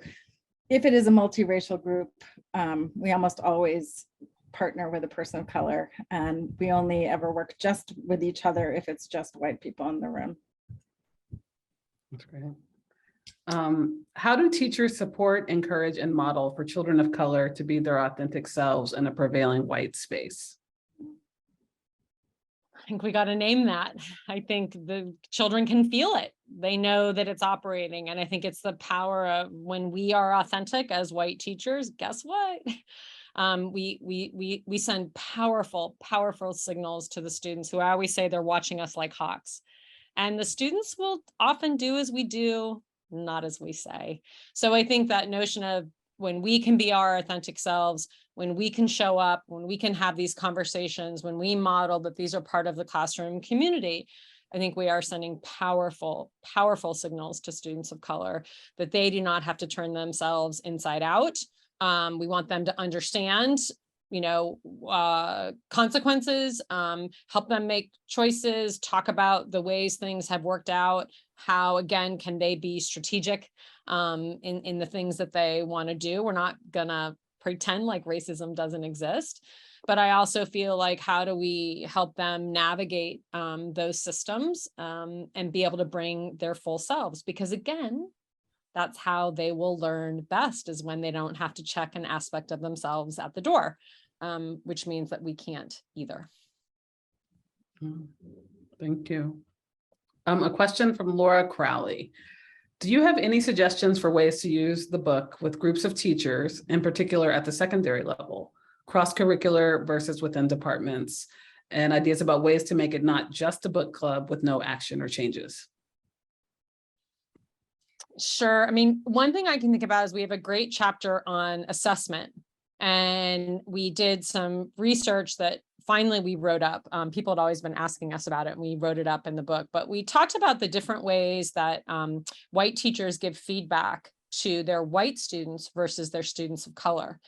if it is a multiracial group, we almost always partner with a person of color, and we only ever work just with each other if it's just white people in the room. That's great. How do teachers support, encourage, and model for children of color to be their authentic selves in a prevailing white space? I think we got to name that. I think the children can feel it. They know that it's operating. And I think it's the power of when we are authentic as white teachers, guess what? We send powerful, powerful signals to the students, who I always say they're watching us like hawks. And the students will often do as we do, not as we say. So I think that notion of when we can be our authentic selves, when we can show up, when we can have these conversations, when we model that these are part of the classroom community, I think we are sending powerful, powerful signals to students of color that they do not have to turn themselves inside out. We want them to understand, consequences, help them make choices, talk about the ways things have worked out, how, again, can they be strategic in the things that they want to do. We're not gonna pretend like racism doesn't exist. But I also feel like, how do we help them navigate those systems and be able to bring their full selves? Because again, that's how they will learn best, is when they don't have to check an aspect of themselves at the door, which means that we can't either. Thank you. A question from Laura Crowley. Do you have any suggestions for ways to use the book with groups of teachers, in particular at the secondary level, cross-curricular versus within departments, and ideas about ways to make it not just a book club with no action or changes? Sure. I mean, one thing I can think about is we have a great chapter on assessment, and we did some research that finally we wrote up. People had always been asking us about it, and we wrote it up in the book, but we talked about the different ways that white teachers give feedback to their white students versus their students of color.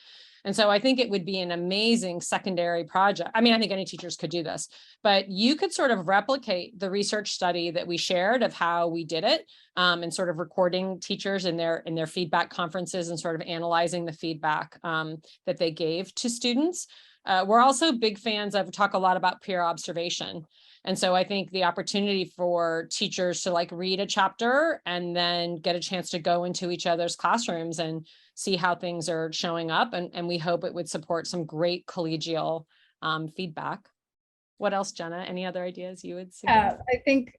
And so I think it would be an amazing secondary project. I mean, I think any teachers could do this, but you could sort of replicate the research study that we shared of how we did it, and sort of recording teachers in their feedback conferences and sort of analyzing the feedback that they gave to students. We're also big fans of, talk a lot about peer observation. And so I think the opportunity for teachers to like read a chapter and then get a chance to go into each other's classrooms and see how things are showing up. And we hope it would support some great collegial feedback. What else, Jenna? Any other ideas you would suggest? I think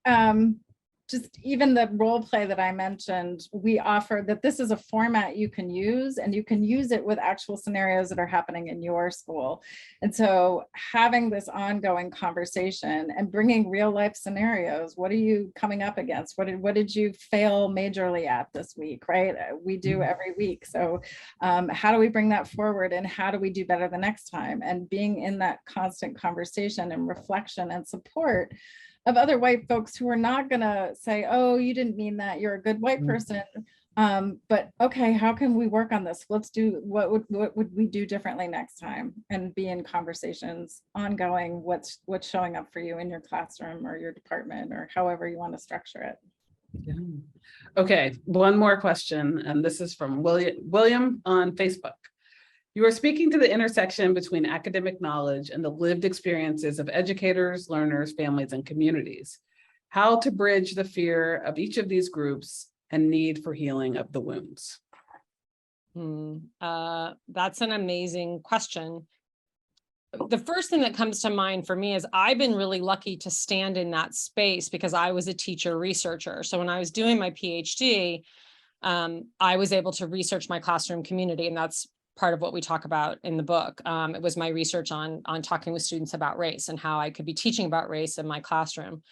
just even the role play that I mentioned, we offer that this is a format you can use, and you can use it with actual scenarios that are happening in your school. And so having this ongoing conversation and bringing real life scenarios, what are you coming up against? What did you fail majorly at this week, right? We do every week. So how do we bring that forward, and how do we do better the next time? And being in that constant conversation and reflection and support of other white folks who are not gonna say, oh, you didn't mean that, you're a good white person. But okay, how can we work on this? Let's do, what would we do differently next time? And be in conversations ongoing, what's showing up for you in your classroom or your department, or however you want to structure it. Yeah. Okay, one more question, and this is from William on Facebook. You are speaking to the intersection between academic knowledge and the lived experiences of educators, learners, families, and communities. How to bridge the fear of each of these groups and need for healing of the wounds? That's an amazing question. The first thing that comes to mind for me is I've been really lucky to stand in that space because I was a teacher researcher. So when I was doing my PhD, I was able to research my classroom community, and that's part of what we talk about in the book. It was my research on talking with students about race and how I could be teaching about race in my classroom.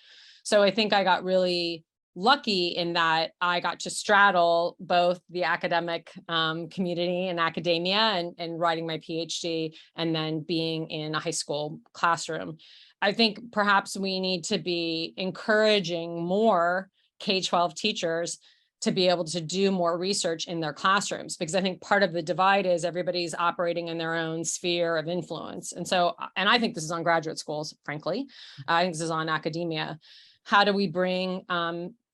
So I think I got really lucky in that I got to straddle both the academic community and academia and writing my PhD, and then being in a high school classroom. I think perhaps we need to be encouraging more K-12 teachers to be able to do more research in their classrooms, because I think part of the divide is everybody's operating in their own sphere of influence. And so, and I think this is on graduate schools, frankly, I think this is on academia. How do we bring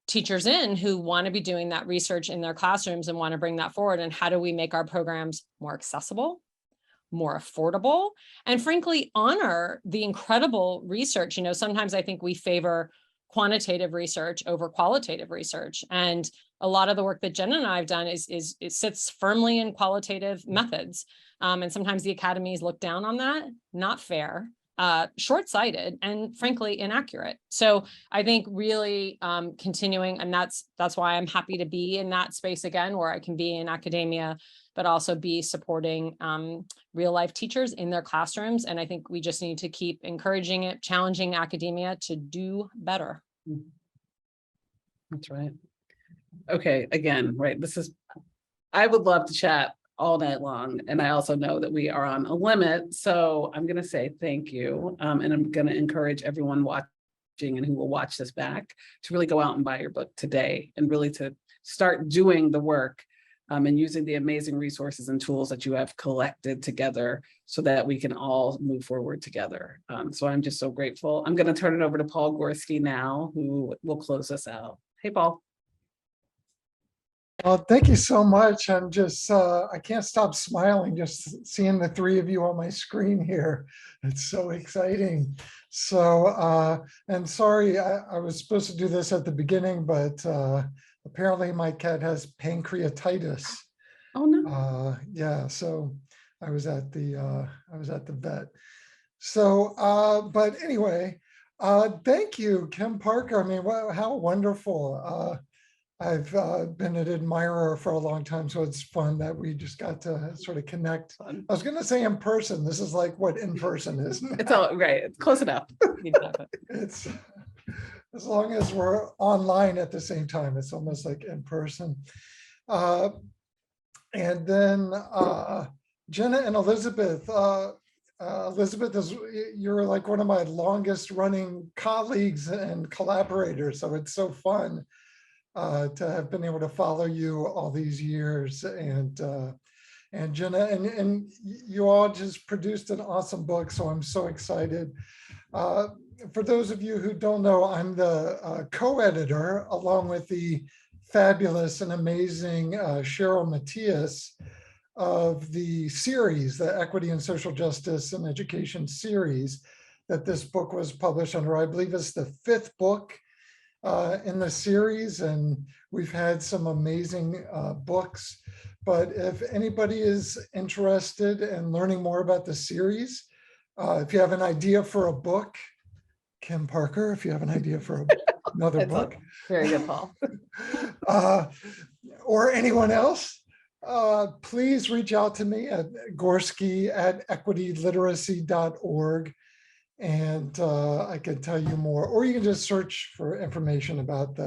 teachers in who want to be doing that research in their classrooms and want to bring that forward? And how do we make our programs more accessible, more affordable, and frankly, honor the incredible research? You know, sometimes I think we favor quantitative research over qualitative research. And a lot of the work that Jenna and I have done it sits firmly in qualitative methods. And sometimes the academies look down on that, not fair, short-sighted, and frankly, inaccurate. So I think really continuing, and that's why I'm happy to be in that space again, where I can be in academia, but also be supporting real life teachers in their classrooms. And I think we just need to keep encouraging it, challenging academia to do better. That's right. Okay, again, right, I would love to chat all night long. And I also know that we are on a limit. So I'm going to say thank you. And I'm going to encourage everyone watching and who will watch this back to really go out and buy your book today and really to start doing the work and using the amazing resources and tools that you have collected together so that we can all move forward together. So I'm just so grateful. I'm going to turn it over to Paul Gorsky now, who will close us out. Hey, Paul. Well, thank you so much. I'm just, I can't stop smiling just seeing the three of you on my screen here. It's so exciting. So, and sorry, I was supposed to do this at the beginning, but apparently my cat has pancreatitis. Oh, no. Yeah, so I was at the vet. So, but anyway, thank you, Kim Parker. I mean, how wonderful. I've been an admirer for a long time, so it's fun that we just got to sort of connect. I was going to say in person. This is like what in person is. It's all right. It's close enough. It's as long as we're online at the same time, it's almost like in person. And then Jenna and Elizabeth. Elizabeth, you're like one of my longest running colleagues and collaborators, so it's so fun to have been able to follow you all these years, and Jenna, and you all just produced an awesome book, so I'm so excited. For those of you who don't know, I'm the co-editor along with the fabulous and amazing Cheryl Matias of the series, the Equity and Social Justice and Education series that this book was published under. I believe it's the 5th book in the series, and we've had some amazing books. But if anybody is interested in learning more about the series, if you have an idea for a book, Kim Parker, if you have an idea for another book. Very good, Paul. Or anyone else, please reach out to me at gorsky@equityliteracy.org. And I can tell you more, or you can just search for information about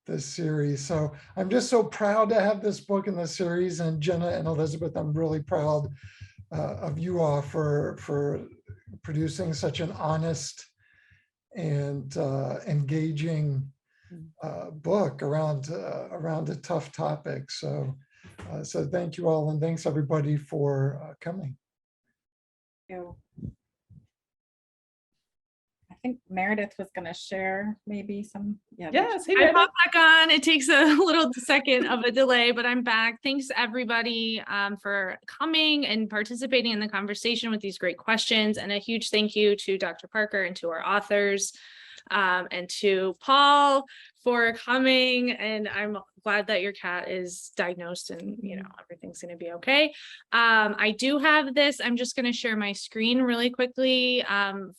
this series. So I'm just so proud to have this book in the series, and Jenna and Elizabeth, I'm really proud of you all for producing such an honest and engaging book around a tough topic. So thank you all, and thanks everybody for coming. Thank you. I think Meredith was going to share maybe some. Yeah. Yes. Hey, I Meredith. popped back on. It takes a little second of a delay, but I'm back. Thanks everybody for coming and participating in the conversation with these great questions. And a huge thank you to Dr. Parker and to our authors and to Paul for coming. And I'm glad that your cat is diagnosed and, you know, everything's going to be okay. I do have this. I'm just going to share my screen really quickly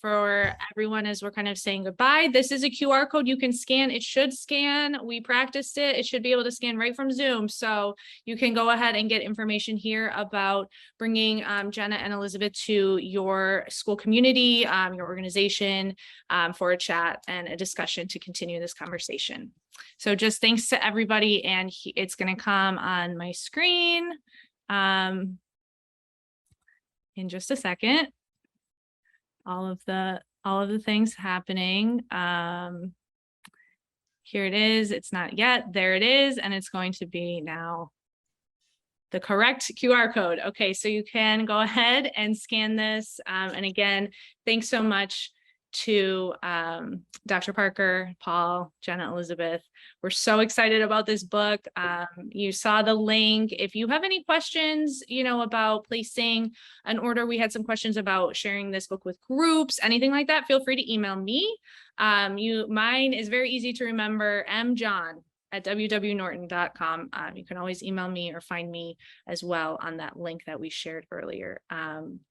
for everyone as we're kind of saying goodbye. This is a QR code you can scan. It should scan. We practiced it. It should be able to scan right from Zoom. So you can go ahead and get information here about bringing Jenna and Elizabeth to your school community, your organization for a chat and a discussion to continue this conversation. So just thanks to everybody, and it's going to come on my screen in just a second. All of the things happening. Here it is. It's not yet. There it is, and it's going to be now the correct QR code. Okay, so you can go ahead and scan this. And again, thanks so much to Dr. Parker, Paul, Jenna, Elizabeth. We're so excited about this book. You saw the link. If you have any questions, you know, about placing an order, we had some questions about sharing this book with groups, anything like that, feel free to email me. Mine is very easy to remember, mjohn@wwnorton.com. You can always email me or find me as well on that link that we shared earlier.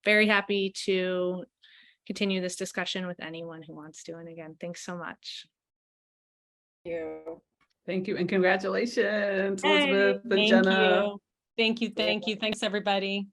Very happy to continue this discussion with anyone who wants to. And again, thanks so much. Thank you. Thank you. And congratulations, Hey, Elizabeth and Thank Jenna. you. Thank you. Thank you. Thanks, everybody.